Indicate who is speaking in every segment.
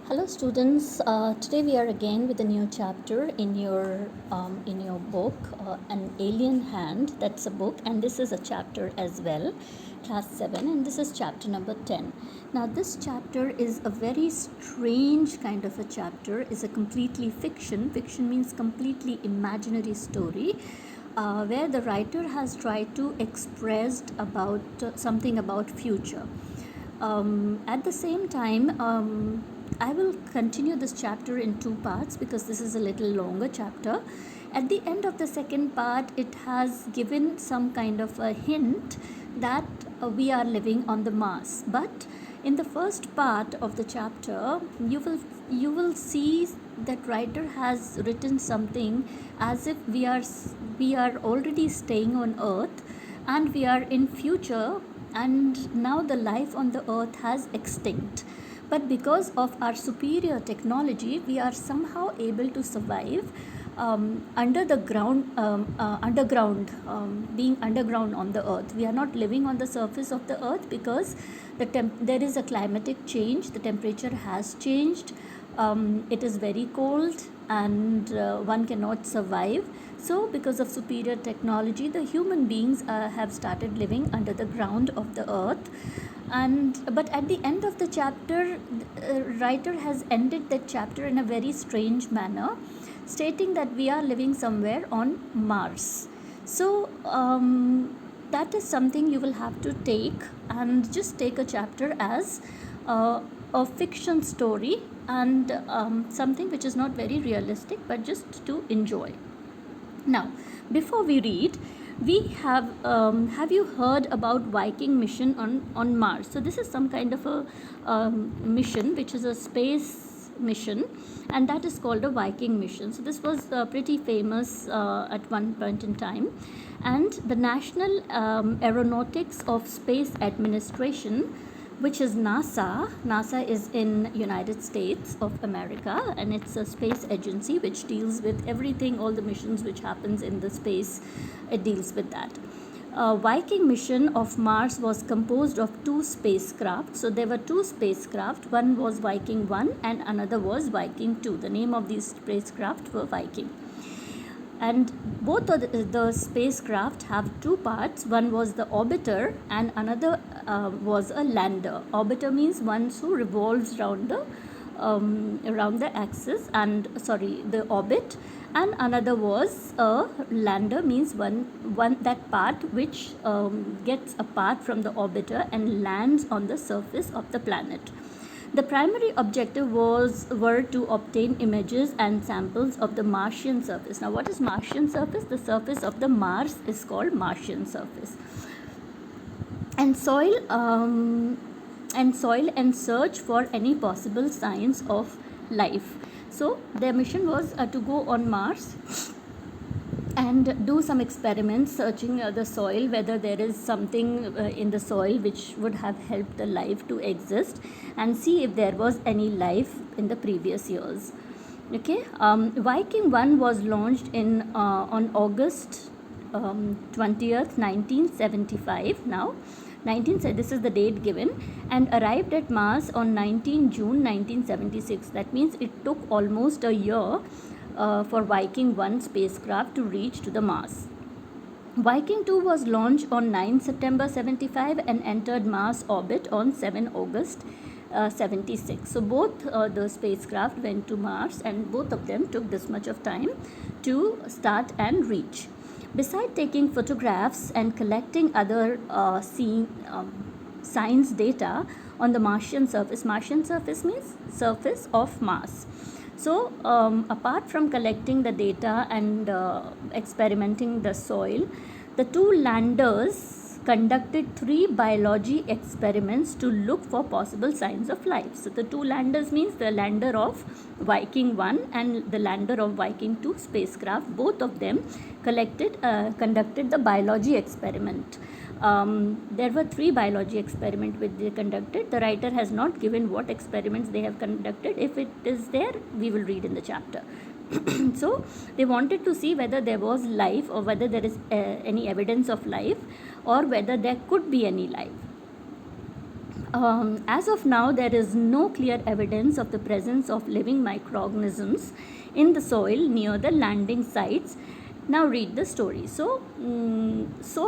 Speaker 1: Hello, students. Today we are again with a new chapter in your book, An Alien Hand. That's a book, and this is a chapter as well, class 7, and this is chapter number 10. Now, this chapter is a very strange kind of a chapter. It's a completely fiction. Fiction means completely imaginary story. Where the writer has tried to express about something about future. At the same time, I will continue this chapter in two parts because this is a little longer chapter. At the end of the second part, it has given some kind of a hint that we are living on the Mars. But in the first part of the chapter, you will see that writer has written something as if we are already staying on Earth and we are in future, and now the life on the earth has extinct, but because of our superior technology we are somehow able to survive under the ground, being underground on the earth. We are not living on the surface of the earth because there is a climatic change. The temperature has changed. It is very cold and one cannot survive. So because of superior technology, the human beings have started living under the ground of the earth. But at the end of the chapter, the writer has ended that chapter in a very strange manner, stating that we are living somewhere on Mars. So that is something you will have to take, and just take a chapter as a fiction story, and something which is not very realistic but just to enjoy. Now, before we read, we have you heard about Viking mission on Mars? So this is some kind of a mission which is a space mission, and that is called a Viking mission. So this was pretty famous at one point in time, and the National Aeronautics of Space Administration, which is NASA. NASA is in United States of America, and it's a space agency which deals with everything, all the missions which happens in the space. It deals with that. Viking mission of Mars was composed of two spacecraft. So there were two spacecraft. One was Viking 1 and another was Viking 2. The name of these spacecraft were Viking. And both of the spacecraft have two parts. One was the orbiter and another was a lander. Orbiter means one who revolves around the axis, and the orbit, and another was a lander, means one that part which gets apart from the orbiter and lands on the surface of the planet. The primary objective were to obtain images and samples of the Martian surface. Now, what is Martian surface? The surface of the Mars is called Martian surface. And soil and search for any possible signs of life. So their mission was to go on Mars and do some experiments searching the soil, whether there is something in the soil which would have helped the life to exist, and see if there was any life in the previous years. Okay, Viking 1 was launched on August 20th, 1975. Now, this is the date given, and arrived at Mars on 19 June 1976. That means it took almost a year for Viking 1 spacecraft to reach to the Mars. Viking 2 was launched on 9 September 75 and entered Mars orbit on 7 August 76. So both the spacecraft went to Mars, and both of them took this much of time to start and reach. Besides taking photographs and collecting other science data on the Martian surface means surface of Mars. So, apart from collecting the data and experimenting the soil, the two landers conducted 3 biology experiments to look for possible signs of life. So, the two landers means the lander of Viking 1 and the lander of Viking 2 spacecraft. Both of them conducted the biology experiment. There were 3 biology experiments which they conducted. The writer has not given what experiments they have conducted. If it is there, we will read in the chapter. So they wanted to see whether there was life, or whether there is any evidence of life, or whether there could be any life. As of now, there is no clear evidence of the presence of living microorganisms in the soil near the landing sites. Now read the story. So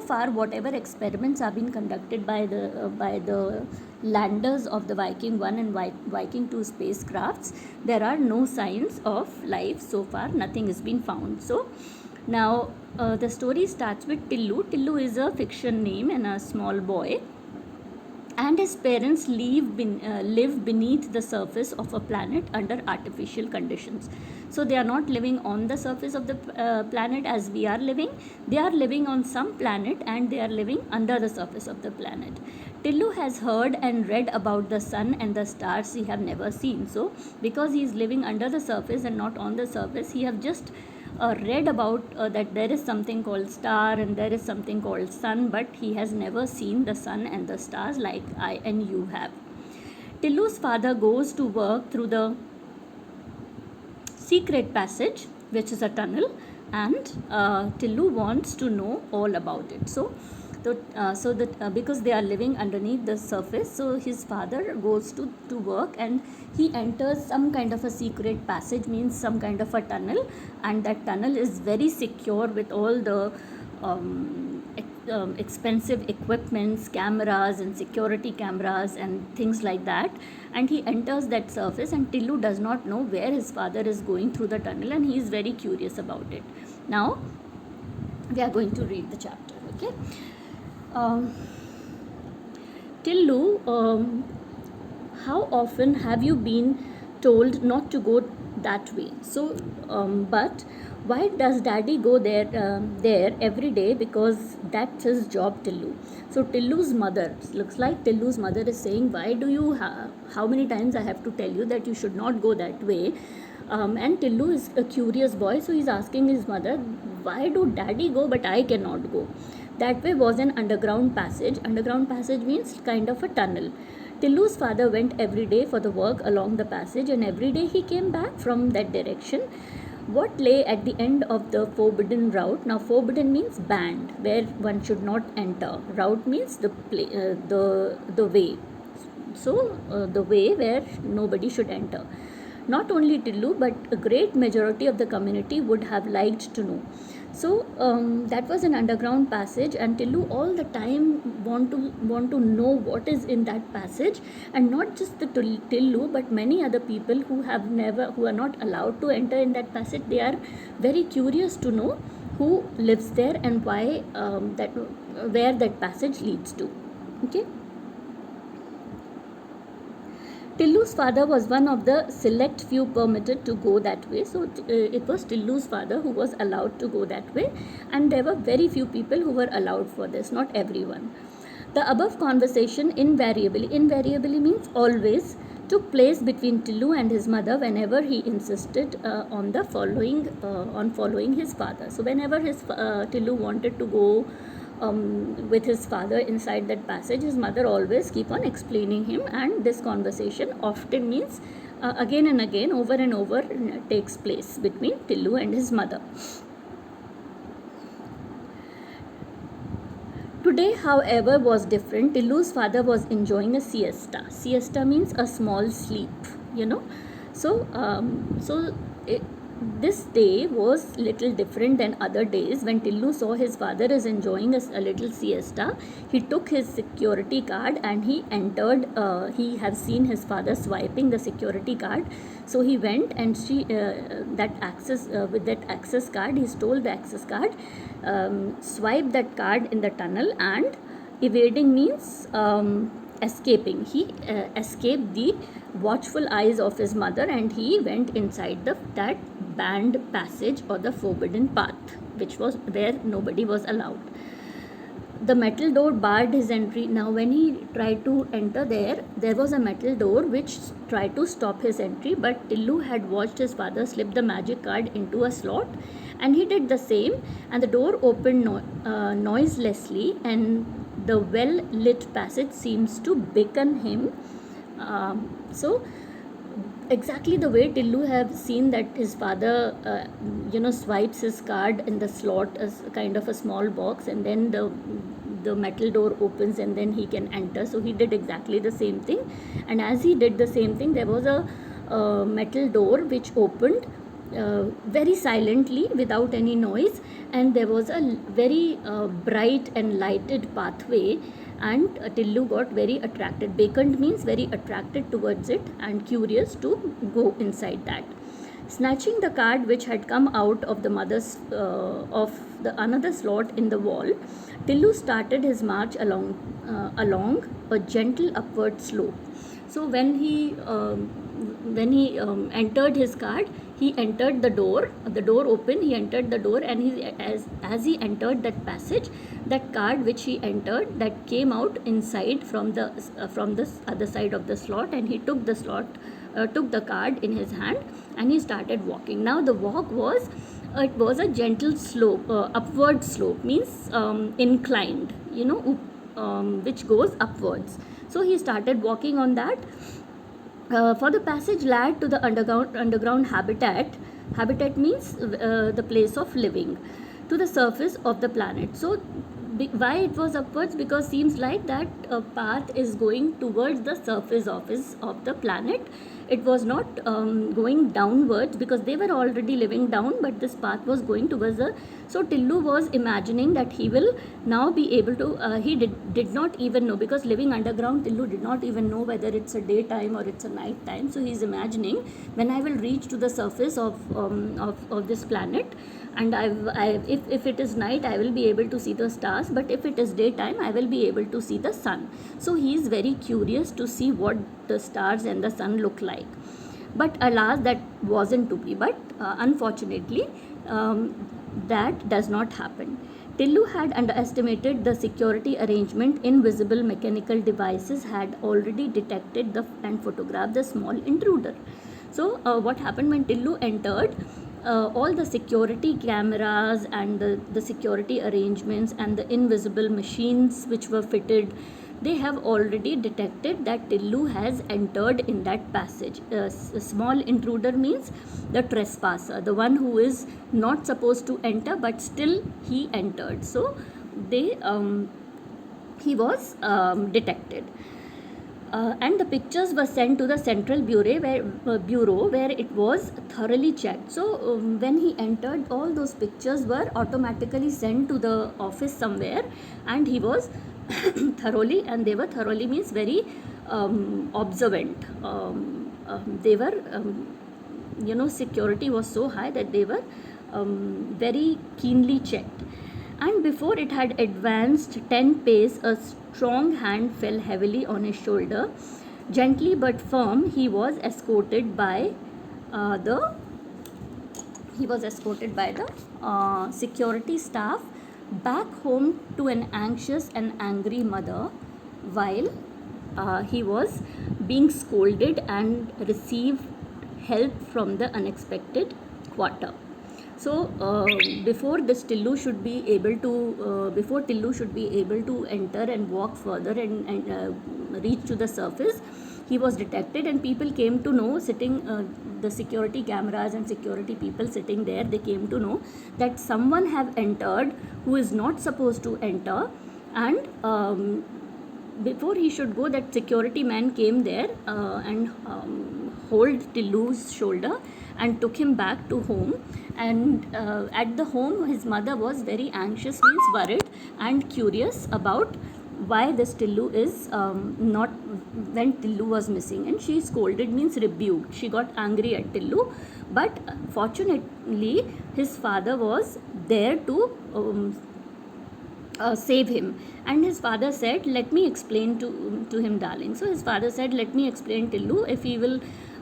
Speaker 1: far, whatever experiments have been conducted by the landers of the Viking 1 and Viking 2 spacecrafts, there are no signs of life so far. Nothing has been found. So now the story starts with Tillu. Tillu is a fiction name and a small boy, and his parents live beneath the surface of a planet under artificial conditions. So they are not living on the surface of the planet as we are living. They are living on some planet and they are living under the surface of the planet. Tillu has heard and read about the sun and the stars he have never seen. So because he is living under the surface and not on the surface, he have just read about that there is something called star and there is something called sun, but he has never seen the sun and the stars like I and you have. Tillu's father goes to work through the secret passage, which is a tunnel, and Tillu wants to know all about it. Because they are living underneath the surface, so his father goes to work and he enters some kind of a secret passage, means some kind of a tunnel, and that tunnel is very secure with all the expensive equipments, cameras and security cameras and things like that, and he enters that surface, and Tillu does not know where his father is going through the tunnel, and he is very curious about it. Now we are going to read the chapter. Okay. Tillu, how often have you been told not to go that way? So, but why does daddy go there every day? Because that's his job, Tillu. So Tillu's mother, looks like Tillu's mother is saying, why do you how many times I have to tell you that you should not go that way? And Tillu is a curious boy, so he's asking his mother, why do daddy go but I cannot go? That way was an underground passage. Underground passage means kind of a tunnel. Tillu's father went every day for the work along the passage, and every day he came back from that direction. What lay at the end of the forbidden route? Now, forbidden means banned, where one should not enter. Route means the way. So, the way where nobody should enter. Not only Tillu, but a great majority of the community would have liked to know. So that was an underground passage, and Tillu all the time want to know what is in that passage, and not just the Tillu, but many other people who are not allowed to enter in that passage. They are very curious to know who lives there and why where that passage leads to. Okay. Tillu's father was one of the select few permitted to go that way. So it was Tillu's father who was allowed to go that way, and there were very few people who were allowed for this, not everyone. The above conversation invariably means always, took place between Tillu and his mother whenever he insisted on following his father. So whenever Tillu wanted to go with his father inside that passage, his mother always keep on explaining him, and this conversation often means again and again, over and over, takes place between Tillu and his mother. Today, however, was different. Tillu's father was enjoying a siesta. Siesta means a small sleep, this day was little different than other days. When Tillu saw his father is enjoying a little siesta, he took his security card and he entered. He have seen his father swiping the security card, so he went and with that access card, he stole the access card, swiped that card in the tunnel, and evading means escaping. He escaped the watchful eyes of his mother, and he went inside that banned passage or the forbidden path, which was where nobody was allowed. The metal door barred his entry. Now when he tried to enter there was a metal door which tried to stop his entry, but Tillu had watched his father slip the magic card into a slot, and he did the same, and the door opened noiselessly, and the well-lit passage seems to beckon him. So exactly the way Tillu have seen that his father swipes his card in the slot as kind of a small box, and then the the metal door opens and then he can enter. So he did exactly the same thing, and as he did the same thing, there was a metal door which opened very silently without any noise, and there was a very bright and lighted pathway, and Tillu got very attracted. Vacant means very attracted towards it and curious to go inside that. Snatching the card which had come out of the mother's of the another slot in the wall, Tillu started his march along a gentle upward slope. So when he entered his card, he entered the door opened, he entered the door, and as he entered that passage, that card which he entered, that came out inside from the other side of the slot, and he took the card in his hand, and he started walking. Now the walk was a gentle slope, upward slope means inclined, which goes upwards. So he started walking on that. For the passage led to the underground habitat. Habitat means the place of living, to the surface of the planet. So why it was upwards? Because seems like that path is going towards the surface of the planet. It was not going downwards, because they were already living down, but this path was going towards the. So Tillu was imagining that he will now be able to. He did not even know, because living underground, Tillu did not even know whether it's a daytime or it's a night time. So he's imagining, when I will reach to the surface of this planet, and if it is night, I will be able to see the stars, but if it is daytime, I will be able to see the sun. So he is very curious to see what the stars and the sun look like. But alas, that wasn't to be. But unfortunately, that does not happen. Tillu had underestimated the security arrangement. Invisible mechanical devices had already detected and photographed the small intruder. So what happened when Tillu entered? All the security cameras and the security arrangements and the invisible machines which were fitted, they have already detected that Tillu has entered in that passage. A small intruder means the trespasser, the one who is not supposed to enter, but still he entered. So he was detected. And the pictures were sent to the central bureau where it was thoroughly checked. So when he entered, all those pictures were automatically sent to the office somewhere, and he was thoroughly, and they were thoroughly means very observant. They were, security was so high that they were very keenly checked. And before it had advanced 10 pace, a strong hand fell heavily on his shoulder. Gently but firm, he was escorted by the security staff back home to an anxious and angry mother, while he was being scolded and received help from the unexpected quarter. So before Tillu should be able to enter and walk further and reach to the surface, he was detected, and people came to know, the security cameras and security people sitting there, they came to know that someone have entered who is not supposed to enter. And before he should go, that security man came there and hold Tillu's shoulder and took him back to home. And at the home, his mother was very anxious, means worried and curious about why this Tillu is not, when Tillu was missing, and she scolded, means rebuked. She got angry at Tillu, but fortunately his father was there to save him. And his father said, let me explain to him, darling. So his father said, let me explain Tillu,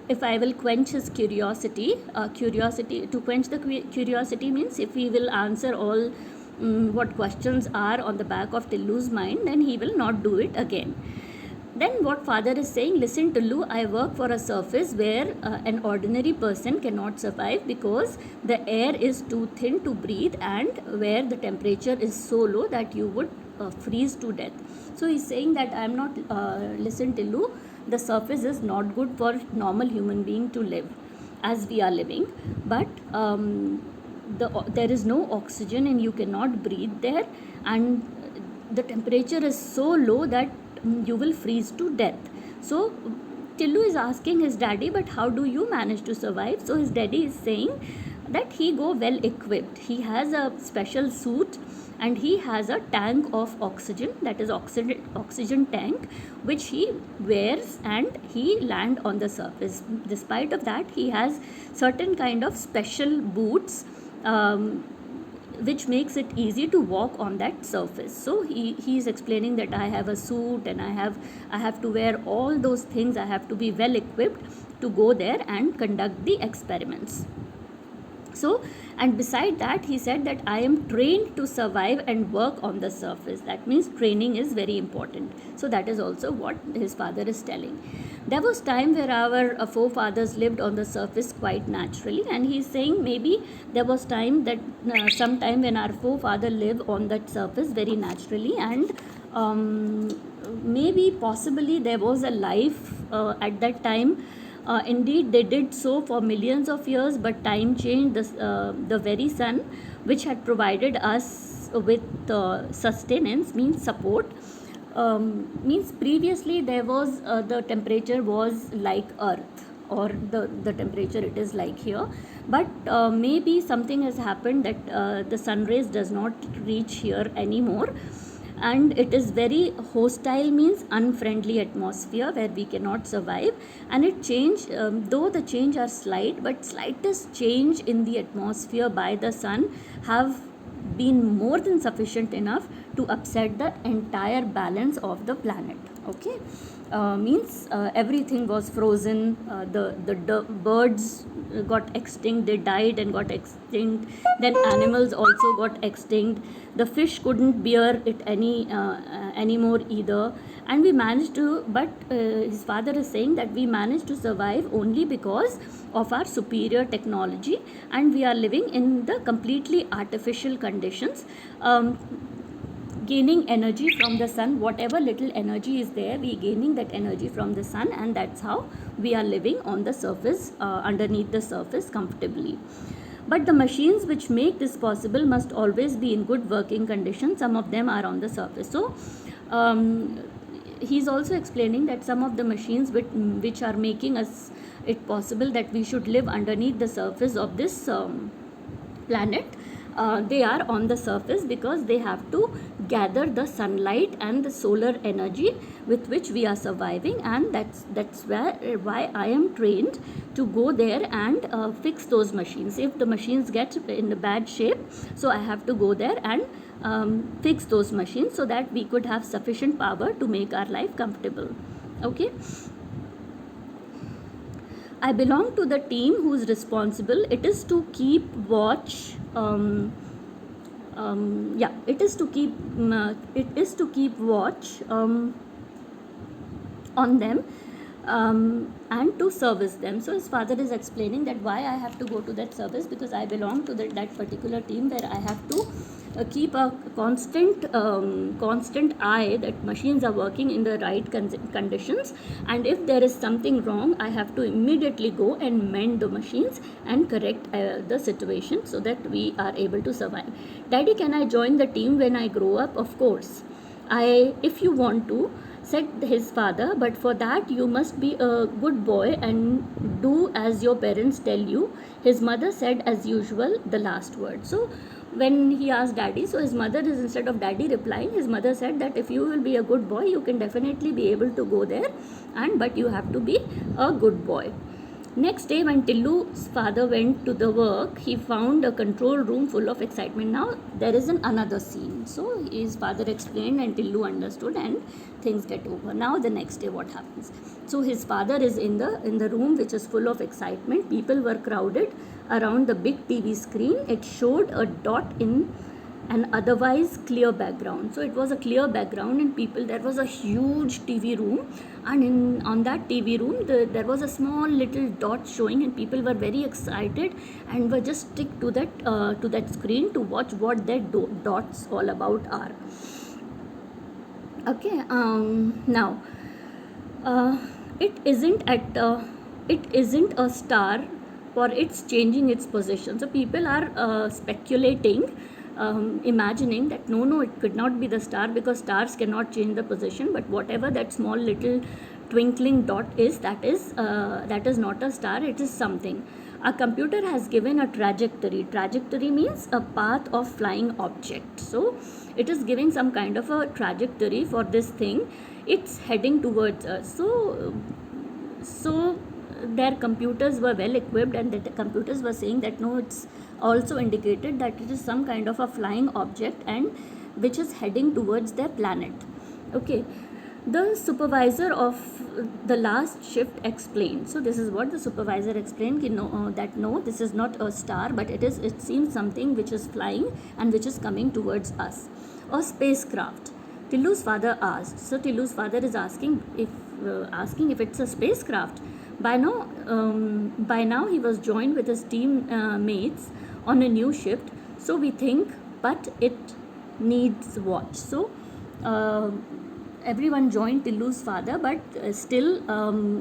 Speaker 1: if I will quench his curiosity. To quench the curiosity means if he will answer all what questions are on the back of Tillu's mind, then he will not do it again. Then what father is saying, listen Tillu, I work for a surface where an ordinary person cannot survive, because the air is too thin to breathe, and where the temperature is so low that you would freeze to death. So he's saying that I am not, listen Tillu, the surface is not good for normal human being to live as we are living, but there is no oxygen and you cannot breathe there, and the temperature is so low that you will freeze to death. So Tillu is asking his daddy, but how do you manage to survive? So his daddy is saying that he go well equipped. He has a special suit and he has a tank of oxygen, that is oxygen tank, which he wears and he land on the surface. Despite of that, he has certain kind of special boots, which makes it easy to walk on that surface. So he is explaining that I have a suit and I have to wear all those things. I have to be well equipped to go there and conduct the experiments. So, and beside that, he said that I am trained to survive and work on the surface. That means training is very important. So that is also what his father is telling. There was time where our forefathers lived on the surface quite naturally, and he's saying maybe there was time that some time when our forefather lived on that surface very naturally, and maybe possibly there was a life at that time. Indeed, they did so for millions of years, but time changed the very sun, which had provided us with sustenance, means support. Means previously there was the temperature was like Earth, or the temperature it is like here, but maybe something has happened that the sun rays does not reach here anymore, and it is very hostile, means unfriendly atmosphere where we cannot survive. And it changed, though the change are slight, but slightest change in the atmosphere by the sun have been more than sufficient enough to upset the entire balance of the planet. Okay, means everything was frozen, the birds got extinct, they died and got extinct, then animals also got extinct, the fish couldn't bear it anymore either, and we managed to, but his father is saying that we managed to survive only because of our superior technology, and we are living in the completely artificial conditions, gaining energy from the sun. Whatever little energy is there, we gaining that energy from the sun, and that's how we are living on the surface, underneath the surface comfortably. But the machines which make this possible must always be in good working condition. Some of them are on the surface. So he's also explaining that some of the machines which are making us it possible that we should live underneath the surface of this planet, they are on the surface because they have to gather the sunlight and the solar energy with which we are surviving, and that's why I am trained to go there and fix those machines. If the machines get in a bad shape, so I have to go there and fix those machines so that we could have sufficient power to make our life comfortable. Okay, I belong to the team who is responsible. It is to keep watch. It is to keep watch on them, and to service them. So his father is explaining that why I have to go to that service, because I belong to that particular team where I have to keep a constant eye that machines are working in the right conditions, and if there is something wrong, I have to immediately go and mend the machines and correct the situation so that we are able to survive. Daddy, can I join the team when I grow up? Of course, if you want to, said his father, but for that you must be a good boy and do as your parents tell you. His mother said as usual the last word. So when he asked daddy, so his mother is, instead of daddy replying, his mother said that if you will be a good boy, you can definitely be able to go there, but you have to be a good boy. Next day, when Tillu's father went to the work, he found a control room full of excitement. Now there is another scene. So his father explained and Tillu understood, and things get over. Now the next day, what happens? So his father is in the room which is full of excitement. People were crowded around the big TV screen. It showed a dot in an otherwise clear background. So it was a clear background, and there was a huge TV room, and on that TV room there was a small little dot showing, and people were very excited and were just stick to that screen to watch what that dots all about are. Okay, now it isn't a star, for it's changing its position. So people are speculating imagining that no, it could not be the star because stars cannot change the position, but whatever that small little twinkling dot is, that is not a star, it is something. A computer has given a trajectory. Trajectory means a path of flying object. So it is giving some kind of a trajectory for this thing. It's heading towards us. So their computers were well equipped, and the computers were saying that no, it's also indicated that it is some kind of a flying object and which is heading towards their planet. Okay, the supervisor of the last shift explained. So this is what the supervisor explained, that no, this is not a star, but it seems something which is flying and which is coming towards us. A spacecraft, Tillu's father asked. So Tillu's father is asking if it's a spacecraft. By now he was joined with his team mates on a new shift. So we think, but it needs watch. So everyone joined Tillu's father, but still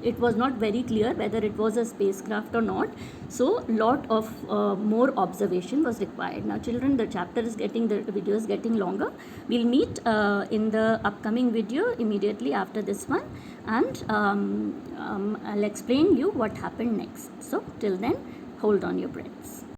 Speaker 1: it was not very clear whether it was a spacecraft or not. So lot of more observation was required. Now children, the video is getting longer. We'll meet in the upcoming video immediately after this one, and I'll explain you what happened next. So till then, hold on your breaths.